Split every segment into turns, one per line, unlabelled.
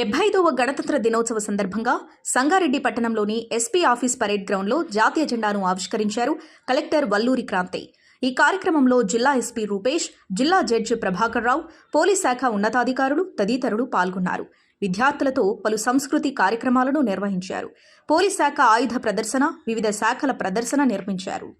75వ గణతంత్ర దినోత్సవ సందర్భంగా సంగారెడ్డి పట్టణంలోని ఎస్పీ ఆఫీస్ పరేడ్ గ్రౌండ్లో జాతీయ జెండాను ఆవిష్కరించారు కలెక్టర్ వల్లూరి క్రాంతి. ఈ కార్యక్రమంలో జిల్లా ఎస్పీ రూపేష్, జిల్లా జడ్జి ప్రభాకర్ రావు, పోలీస్ శాఖ ఉన్నతాధికారులు తదితరులు పాల్గొన్నారు. విద్యార్థులతో పలు సంస్కృతి కార్యక్రమాలను నిర్వహించారు. పోలీస్ శాఖ ఆయుధ ప్రదర్శన, వివిధ శాఖల ప్రదర్శన నిర్మించారు.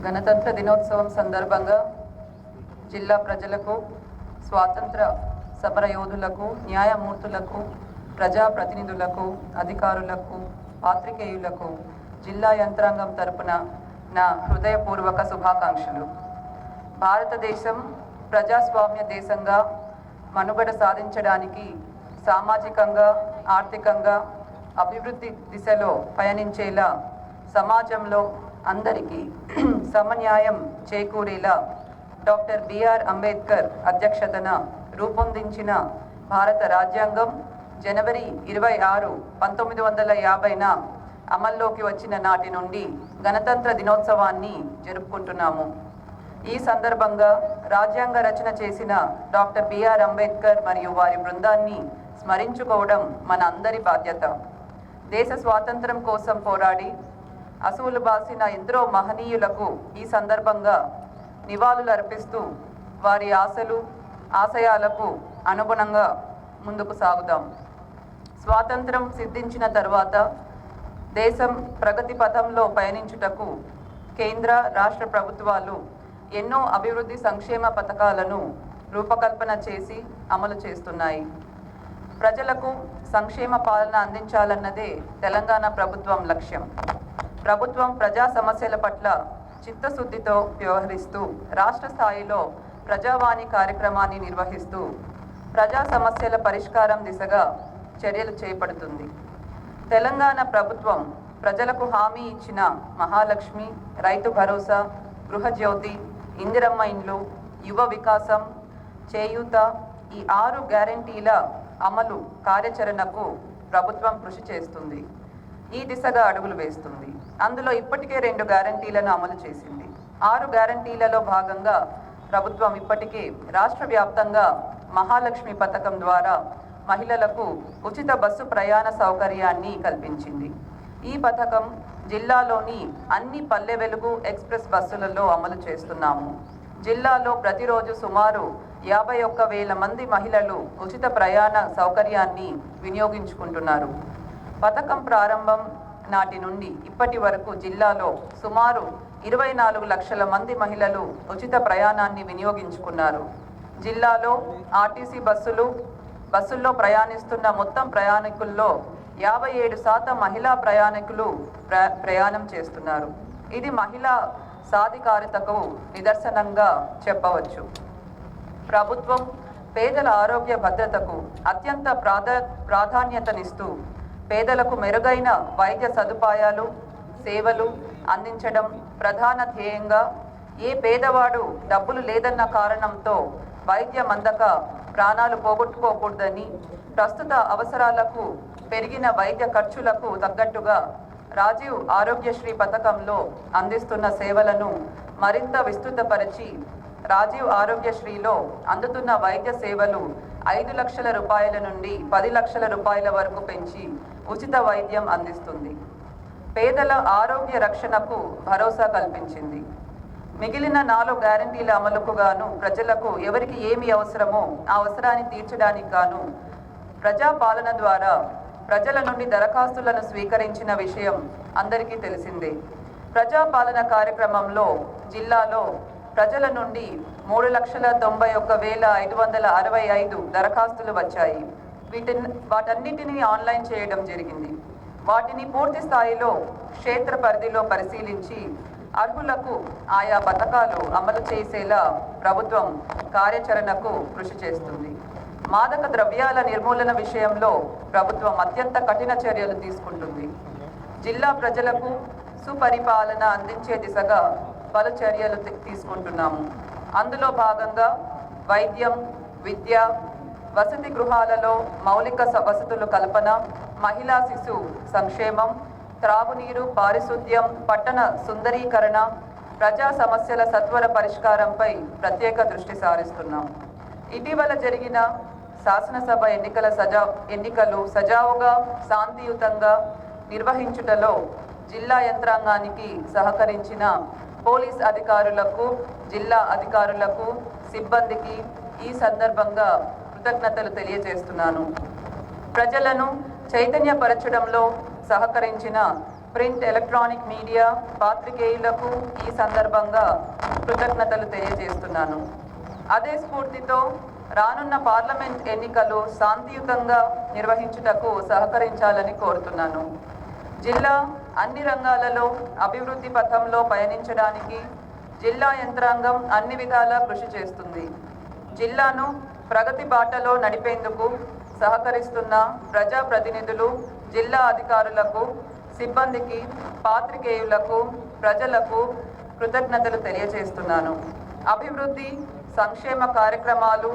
గణతంత్ర దినోత్సవం సందర్భంగా జిల్లా ప్రజలకు, స్వాతంత్ర సమరయోధులకు, న్యాయమూర్తులకు, ప్రజాప్రతినిధులకు, అధికారులకు, పాత్రికేయులకు జిల్లా యంత్రాంగం తరపున నా హృదయపూర్వక శుభాకాంక్షలు. భారతదేశం ప్రజాస్వామ్య దేశంగా మనుగడ సాధించడానికి సామాజికంగా, ఆర్థికంగా అభివృద్ధి దిశలో పయనించేలా సమాజంలో అందరికీ సమన్యాయం చేకూరేలా డాక్టర్ బిఆర్ అంబేద్కర్ అధ్యక్షతన రూపొందించిన భారత రాజ్యాంగం జనవరి 26, 1950న అమల్లోకి వచ్చిన నాటి నుండి గణతంత్ర దినోత్సవాన్ని జరుపుకుంటున్నాము. ఈ సందర్భంగా రాజ్యాంగ రచన చేసిన డాక్టర్ బిఆర్ అంబేద్కర్ మరియు వారి బృందాన్ని స్మరించుకోవడం మన అందరి బాధ్యత. దేశ స్వాతంత్రం కోసం పోరాడి అసువులు బాసిన ఎందరో మహనీయులకు ఈ సందర్భంగా నివాళులు అర్పిస్తూ వారి ఆశలు, ఆశయాలకు అనుగుణంగా ముందుకు సాగుదాం. స్వాతంత్రం సిద్ధించిన తర్వాత దేశం ప్రగతి పథంలో పయనించుటకు కేంద్ర, రాష్ట్ర ప్రభుత్వాలు ఎన్నో అభివృద్ధి సంక్షేమ పథకాలను రూపకల్పన చేసి అమలు చేస్తున్నాయి. ప్రజలకు సంక్షేమ పాలన అందించాలన్నదే తెలంగాణ ప్రభుత్వం లక్ష్యం. ప్రభుత్వం ప్రజా సమస్యల పట్ల చిత్తశుద్ధితో వ్యవహరిస్తూ రాష్ట్ర స్థాయిలో ప్రజావాణి కార్యక్రమాన్ని నిర్వహిస్తూ ప్రజా సమస్యల పరిష్కారం దిశగా చర్యలు చేపడుతుంది. తెలంగాణ ప్రభుత్వం ప్రజలకు హామీ ఇచ్చిన మహాలక్ష్మి, రైతు భరోసా, గృహజ్యోతి, ఇందిరమ్మ ఇండ్లు, యువ వికాసం, చేయూత ఈ 6 గ్యారంటీల అమలు కార్యాచరణకు ప్రభుత్వం కృషి చేస్తుంది. ఈ దిశగా అడుగులు వేస్తుంది. అందులో ఇప్పటికే 2 గ్యారంటీలను అమలు చేసింది. 6 గ్యారంటీలలో భాగంగా ప్రభుత్వం ఇప్పటికే రాష్ట్ర వ్యాప్తంగా మహాలక్ష్మి పథకం ద్వారా మహిళలకు ఉచిత బస్సు ప్రయాణ సౌకర్యాన్ని కల్పించింది. ఈ పథకం జిల్లాలోని అన్ని పల్లె వెలుగు ఎక్స్ప్రెస్ బస్సులలో అమలు చేస్తున్నాము. జిల్లాలో ప్రతిరోజు సుమారు 51,000 మంది మహిళలు ఉచిత ప్రయాణ సౌకర్యాన్ని వినియోగించుకుంటున్నారు. పథకం ప్రారంభం నాటి నుండి ఇప్పటి వరకు జిల్లాలో సుమారు 24 లక్షల మంది మహిళలు ఉచిత ప్రయాణాన్ని వినియోగించుకున్నారు. జిల్లాలో ఆర్టీసీ బస్సుల్లో ప్రయాణిస్తున్న మొత్తం ప్రయాణికుల్లో 57% మహిళా ప్రయాణికులు ప్రయాణం చేస్తున్నారు. ఇది మహిళా సాధికారితకు నిదర్శనంగా చెప్పవచ్చు. ప్రభుత్వం పేదల ఆరోగ్య భద్రతకు అత్యంత ప్రాధాన్యతనిస్తూ పేదలకు మెరుగైన వైద్య సదుపాయాలు, సేవలు అందించడం ప్రధాన ధ్యేయంగా ఏ పేదవాడు డబ్బులు లేదన్న కారణంతో వైద్యం అందక ప్రాణాలు పోగొట్టుకోకూడదని, ప్రస్తుత అవసరాలకు పెరిగిన వైద్య ఖర్చులకు తగ్గట్టుగా రాజీవ్ ఆరోగ్యశ్రీ పథకంలో అందిస్తున్న సేవలను మరింత విస్తృతపరిచి రాజీవ్ ఆరోగ్యశ్రీలో అందుతున్న వైద్య సేవలు 5 లక్షల రూపాయల నుండి 10 లక్షల రూపాయల వరకు పెంచి ఉచిత వైద్యం అందిస్తుంది. పేదల ఆరోగ్య రక్షణకు భరోసా కల్పించింది. మిగిలిన 4 గ్యారంటీల అమలుకు గాను ప్రజలకు ఎవరికి ఏమి అవసరమో ఆ అవసరాన్ని తీర్చడానికి గాను ప్రజాపాలన ద్వారా ప్రజల నుండి దరఖాస్తులను స్వీకరించిన విషయం అందరికీ తెలిసిందే. ప్రజాపాలన కార్యక్రమంలో జిల్లాలో ప్రజల నుండి 3,91,565 దరఖాస్తులు వచ్చాయి. వాటన్నిటినీ ఆన్లైన్ చేయడం జరిగింది. వాటిని పూర్తి స్థాయిలో క్షేత్ర పరిధిలో పరిశీలించి అర్హులకు ఆయా పథకాలు అమలు చేసేలా ప్రభుత్వం కార్యాచరణకు కృషి చేస్తుంది. మాదక ద్రవ్యాల నిర్మూలన విషయంలో ప్రభుత్వం అత్యంత కఠిన చర్యలు తీసుకుంటుంది. జిల్లా ప్రజలకు సుపరిపాలన అందించే దిశగా పలు చర్యలు తీసుకుంటున్నాము. అందులో భాగంగా వైద్యం, విద్య, వసతి గృహాలలో మౌలిక వసతుల కల్పన, మహిళా శిశు సంక్షేమం, త్రాగునీరు, పారిశుద్ధ్యం, పట్టణ సుందరీకరణ, ప్రజా సమస్యల సత్వర పరిష్కారంపై ప్రత్యేక దృష్టి సారిస్తున్నాం. ఇటీవల జరిగిన శాసనసభ ఎన్నికలు సజావుగా, శాంతియుతంగా నిర్వహించుటలో జిల్లా యంత్రాంగానికి సహకరించిన పోలీస్ అధికారులకు, జిల్లా అధికారులకు, సిబ్బందికి ఈ సందర్భంగా కృతజ్ఞతలు తెలియజేస్తున్నాను. ప్రజలను చైతన్యపరచడంలో సహకరించిన ప్రింట్ ఎలక్ట్రానిక్ మీడియా పాత్రికేయులకు ఈ సందర్భంగా కృతజ్ఞతలు తెలియజేస్తున్నాను. అదే స్ఫూర్తితో రానున్న పార్లమెంట్ ఎన్నికలు శాంతియుతంగా నిర్వహించుటకు సహకరించాలని కోరుతున్నాను. జిల్లా అన్ని రంగాలలో అభివృద్ధి పథంలో పయనించడానికి జిల్లా యంత్రాంగం అన్ని విధాలా కృషి చేస్తుంది. జిల్లాను ప్రగతి బాటలో నడిపేందుకు సహకరిస్తున్న ప్రజాప్రతినిధులు, జిల్లా అధికారులకు, సిబ్బందికి, పాత్రికేయులకు, ప్రజలకు కృతజ్ఞతలు తెలియజేస్తున్నాను. అభివృద్ధి, సంక్షేమ కార్యక్రమాలు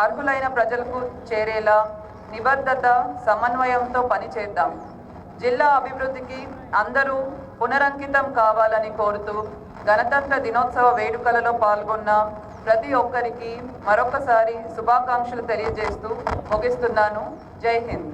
అర్హులైన ప్రజలకు చేరేలా నిబద్ధత, సమన్వయంతో పనిచేద్దాం. జిల్లా అభివృద్ధికి అందరూ పునరంకితం కావాలని కోరుతూ గణతంత్ర దినోత్సవ వేడుకలలో పాల్గొన్న ప్రతి ఒక్కరికి మరొకసారి శుభాకాంక్షలు తెలియజేస్తూ ముగిస్తున్నాను. జై హింద్.